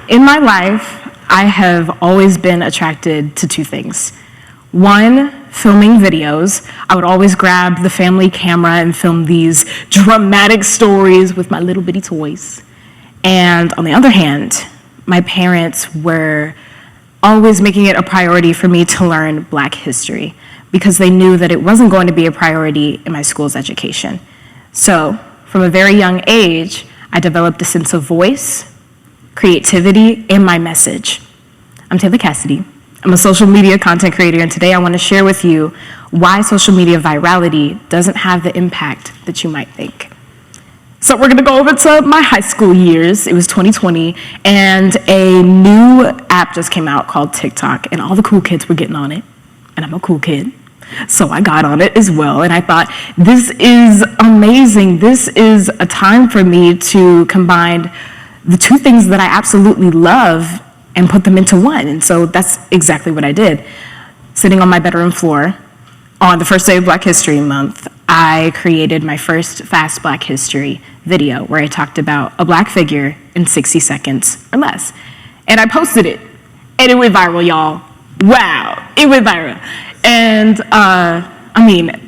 In my life, I have always been attracted to two things. One, filming videos. I would always grab the family camera and film these dramatic stories with my little bitty toys. And on the other hand, my parents were always making it a priority for me to learn Black history because they knew that it wasn't going to be a priority in my school's education. So, from a very young age, I developed a sense of voice, creativity, and my message. I'm Taylor Cassidy. I'm a social media content creator, and today I want to share with you why social media virality doesn't have the impact that you might think. So we're gonna go over to my high school years. It was 2020, and a new app just came out called TikTok, and all the cool kids were getting on it, and I'm a cool kid. So I got on it as well, and I thought, this is amazing. This is a time for me to combine the two things that I absolutely love and put them into one. And so that's exactly what I did. Sitting on my bedroom floor on the first day of Black History Month, I created my first Fast Black History video where I talked about a Black figure in 60 seconds or less. And I posted it, and it went viral, y'all. Wow, it went viral. And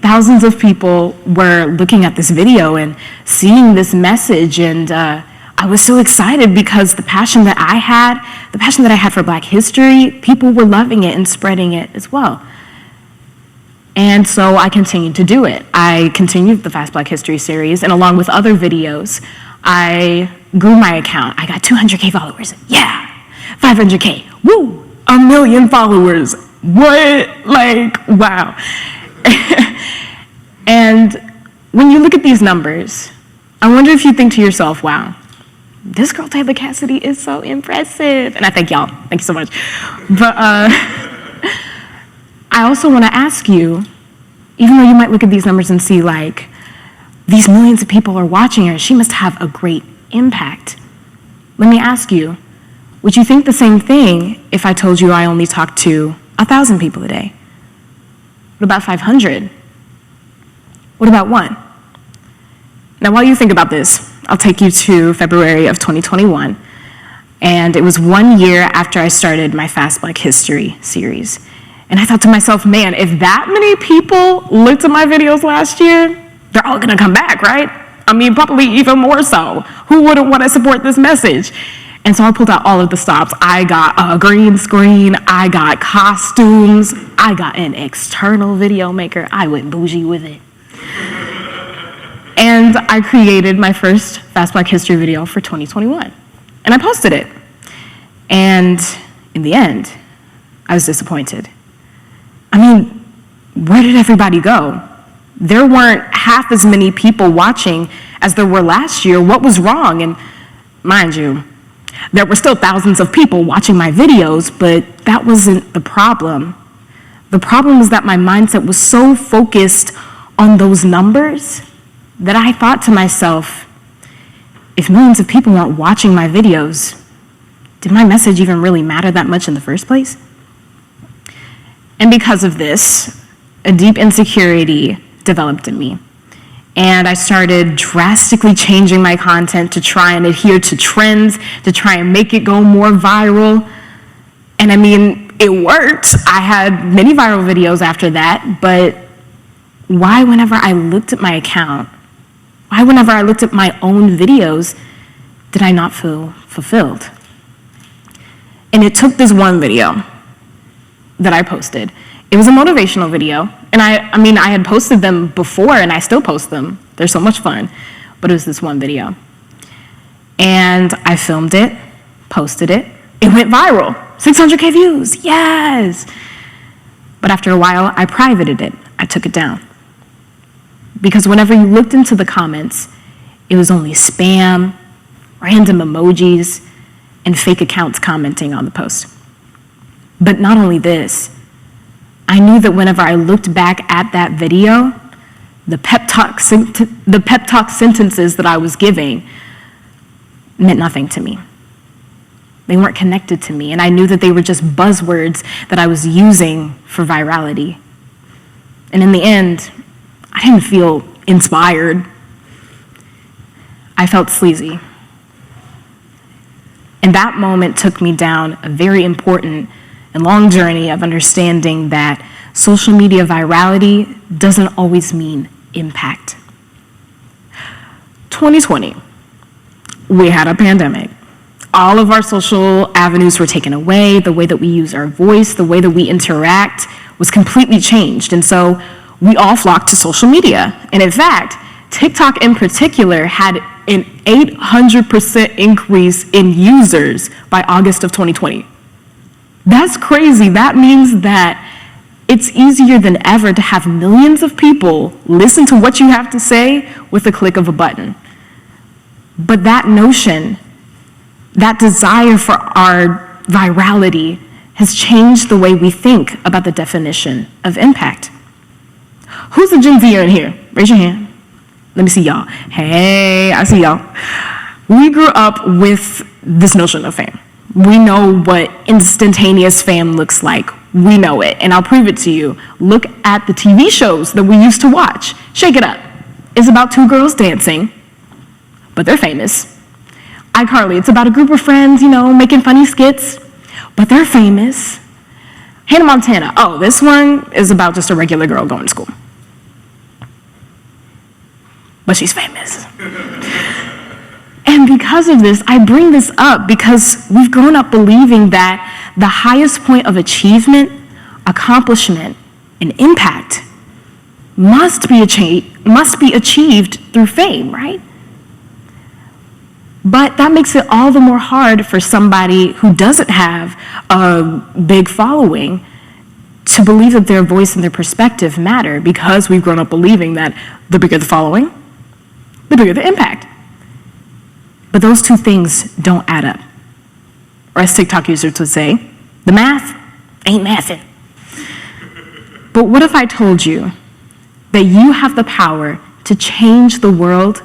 thousands of people were looking at this video and seeing this message, and I was so excited because the passion that I had for Black history, people were loving it and spreading it as well. And so I continued to do it. I continued the Fast Black History series, and along with other videos, I grew my account. I got 200K followers, yeah, 500K, woo, 1 million followers. What? Like, wow. And when you look at these numbers, I wonder if you think to yourself, wow, this girl Taylor Cassidy is so impressive. And I thank y'all, thank you so much. But I also wanna ask you, even though you might look at these numbers and see like, these millions of people are watching her, she must have a great impact. Let me ask you, would you think the same thing if I told you I only talked to 1,000 people a day? What about 500? What about 1? Now, while you think about this, I'll take you to February of 2021, and it was 1 year after I started my Fast Black History series. And I thought to myself, man, if that many people looked at my videos last year, they're all gonna come back, right? I mean, probably even more so. Who wouldn't wanna support this message? And so I pulled out all of the stops. I got a green screen, I got costumes, I got an external video maker. I went bougie with it. And I created my first Fast Black History video for 2021. And I posted it. And in the end, I was disappointed. I mean, where did everybody go? There weren't half as many people watching as there were last year. What was wrong? And mind you, there were still thousands of people watching my videos, but that wasn't the problem. The problem was that my mindset was so focused on those numbers that I thought to myself, if millions of people weren't watching my videos, did my message even really matter that much in the first place? And because of this, a deep insecurity developed in me. And I started drastically changing my content to try and adhere to trends, to try and make it go more viral. And I mean, it worked. I had many viral videos after that, but why whenever I looked at my account, why whenever I looked at my own videos, did I not feel fulfilled? And it took this one video that I posted. It was a motivational video, and I had posted them before, and I still post them. They're so much fun, but it was this one video. And I filmed it, posted it. It went viral, 600K views, yes! But after a while, I privated it. I took it down. Because whenever you looked into the comments, it was only spam, random emojis, and fake accounts commenting on the post. But not only this, I knew that whenever I looked back at that video, the pep talk sentences that I was giving meant nothing to me. They weren't connected to me, and I knew that they were just buzzwords that I was using for virality. And in the end, I didn't feel inspired. I felt sleazy. And that moment took me down a very important and long journey of understanding that social media virality doesn't always mean impact. 2020, we had a pandemic. All of our social avenues were taken away. The way that we use our voice, the way that we interact was completely changed. And so we all flocked to social media. And in fact, TikTok in particular had an 800% increase in users by August of 2020. That's crazy. That means that it's easier than ever to have millions of people listen to what you have to say with a click of a button. But that notion, that desire for our virality has changed the way we think about the definition of impact. Who's a Gen Zer in here? Raise your hand. Let me see y'all. Hey, I see y'all. We grew up with this notion of fame. We know what instantaneous fame looks like. We know it, and I'll prove it to you. Look at the TV shows that we used to watch. Shake It Up. It's about two girls dancing, but they're famous. iCarly, it's about a group of friends, making funny skits, but they're famous. Hannah Montana, oh, this one is about just a regular girl going to school. But she's famous. And because of this, I bring this up because we've grown up believing that the highest point of achievement, accomplishment, and impact must be achieved through fame, right? But that makes it all the more hard for somebody who doesn't have a big following to believe that their voice and their perspective matter, because we've grown up believing that the bigger the following, the bigger the impact. But those two things don't add up. Or as TikTok users would say, the math ain't mathin'. But what if I told you that you have the power to change the world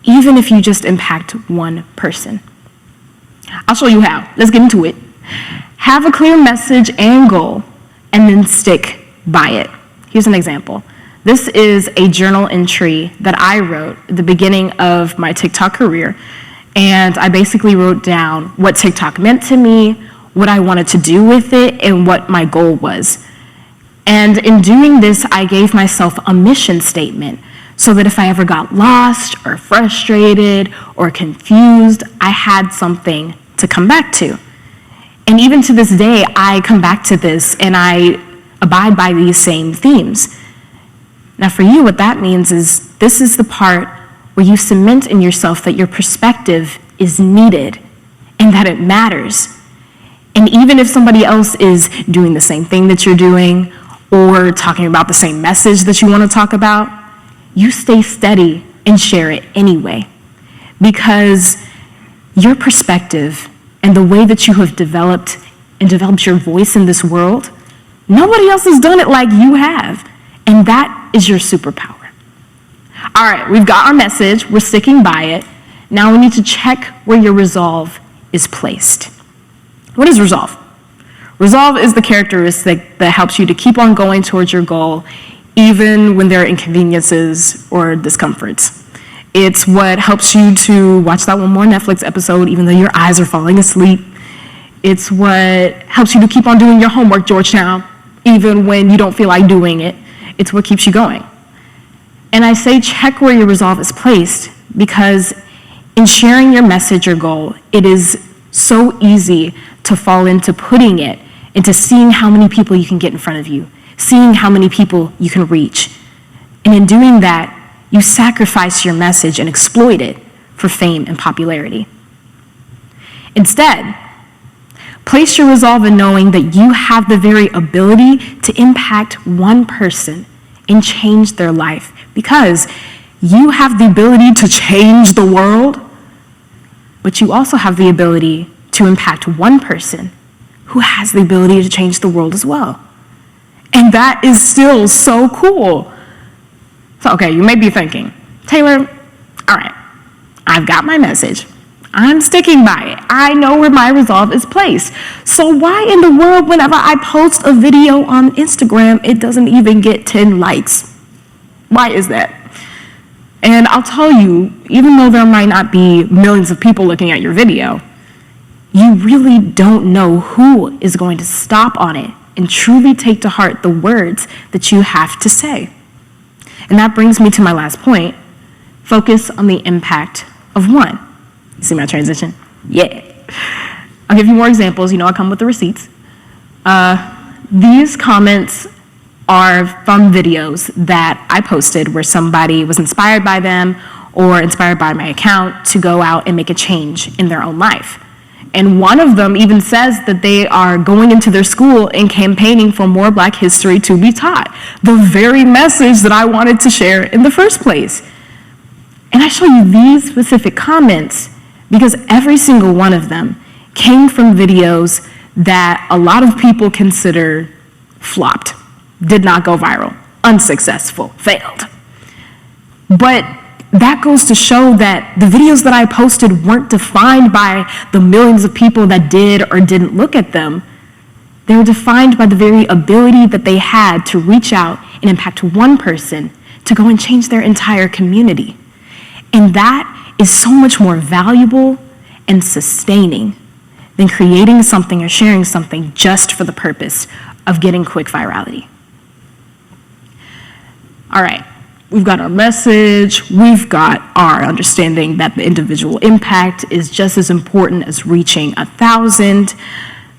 even if you just impact one person? I'll show you how. Let's get into it. Have a clear message and goal, and then stick by it. Here's an example. This is a journal entry that I wrote at the beginning of my TikTok career, and I basically wrote down what TikTok meant to me, what I wanted to do with it, and what my goal was. And in doing this, I gave myself a mission statement so that if I ever got lost or frustrated or confused, I had something to come back to. And even to this day, I come back to this and I abide by these same themes. Now for you, what that means is this is the part where you cement in yourself that your perspective is needed and that it matters. And even if somebody else is doing the same thing that you're doing or talking about the same message that you want to talk about, you stay steady and share it anyway. Because your perspective and the way that you have developed your voice in this world, nobody else has done it like you have. And that is your superpower. All right, we've got our message, we're sticking by it. Now we need to check where your resolve is placed. What is resolve? Resolve is the characteristic that helps you to keep on going towards your goal, even when there are inconveniences or discomforts. It's what helps you to watch that one more Netflix episode, even though your eyes are falling asleep. It's what helps you to keep on doing your homework, Georgetown, even when you don't feel like doing it. It's what keeps you going. And I say check where your resolve is placed because in sharing your message or goal, it is so easy to fall into putting it into seeing how many people you can get in front of you, seeing how many people you can reach. And in doing that, you sacrifice your message and exploit it for fame and popularity. Instead, place your resolve in knowing that you have the very ability to impact one person and change their life, because you have the ability to change the world, but you also have the ability to impact one person who has the ability to change the world as well. And that is still so cool. So, okay, you may be thinking, Taylor, all right, I've got my message. I'm sticking by it. I know where my resolve is placed. So why in the world, whenever I post a video on Instagram, it doesn't even get 10 likes? Why is that? And I'll tell you, even though there might not be millions of people looking at your video, you really don't know who is going to stop on it and truly take to heart the words that you have to say. And that brings me to my last point. Focus on the impact of one. See my transition? Yeah. I'll give you more examples. I come with the receipts. These comments are from videos that I posted where somebody was inspired by them or inspired by my account to go out and make a change in their own life. And one of them even says that they are going into their school and campaigning for more Black history to be taught, the very message that I wanted to share in the first place. And I show you these specific comments because every single one of them came from videos that a lot of people consider flopped, did not go viral, unsuccessful, failed. But that goes to show that the videos that I posted weren't defined by the millions of people that did or didn't look at them. They were defined by the very ability that they had to reach out and impact one person to go and change their entire community. And that is so much more valuable and sustaining than creating something or sharing something just for the purpose of getting quick virality. All right. We've got our message, we've got our understanding that the individual impact is just as important as reaching 1,000.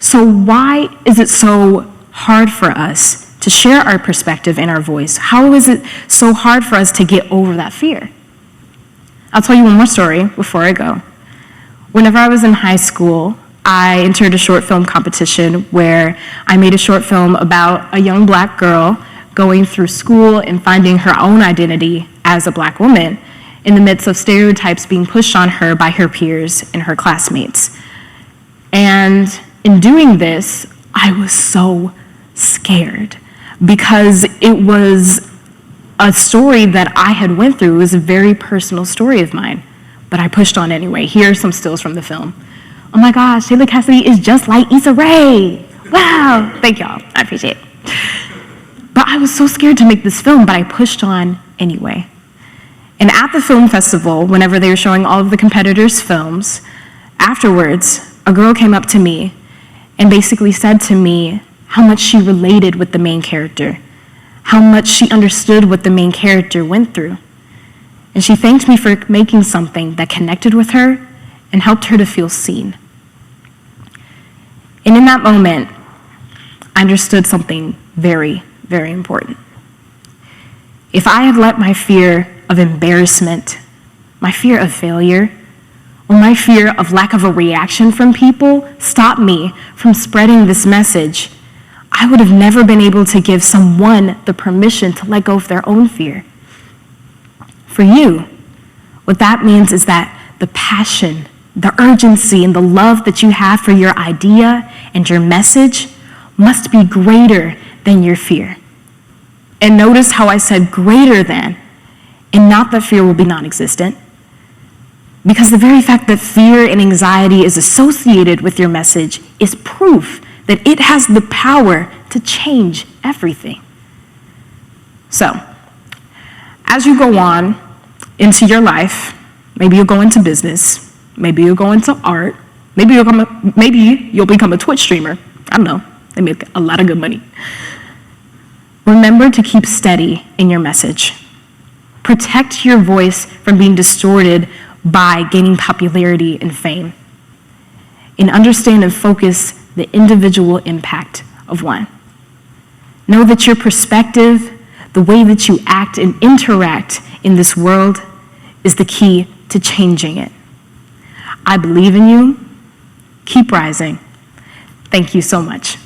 So why is it so hard for us to share our perspective and our voice? How is it so hard for us to get over that fear? I'll tell you one more story before I go. Whenever I was in high school, I entered a short film competition where I made a short film about a young Black girl going through school and finding her own identity as a Black woman in the midst of stereotypes being pushed on her by her peers and her classmates. And in doing this, I was so scared because it was a story that I had went through. It was a very personal story of mine, but I pushed on anyway. Here are some stills from the film. Oh my gosh, Taylor Cassidy is just like Issa Rae. Wow, thank y'all, I appreciate it. But I was so scared to make this film, but I pushed on anyway. And at the film festival, whenever they were showing all of the competitors' films, afterwards, a girl came up to me and basically said to me how much she related with the main character, how much she understood what the main character went through. And she thanked me for making something that connected with her and helped her to feel seen. And in that moment, I understood something very, very important. If I had let my fear of embarrassment, my fear of failure, or my fear of lack of a reaction from people stop me from spreading this message, I would have never been able to give someone the permission to let go of their own fear. For you, what that means is that the passion, the urgency, and the love that you have for your idea and your message must be greater than your fear. And notice how I said greater than, and not that fear will be non-existent. Because the very fact that fear and anxiety is associated with your message is proof that it has the power to change everything. So, as you go on into your life, maybe you'll go into business, maybe you'll go into art, maybe you'll become a Twitch streamer. I don't know, they make a lot of good money. Remember to keep steady in your message. Protect your voice from being distorted by gaining popularity and fame. And understand and focus the individual impact of one. Know that your perspective, the way that you act and interact in this world is the key to changing it. I believe in you. Keep rising. Thank you so much.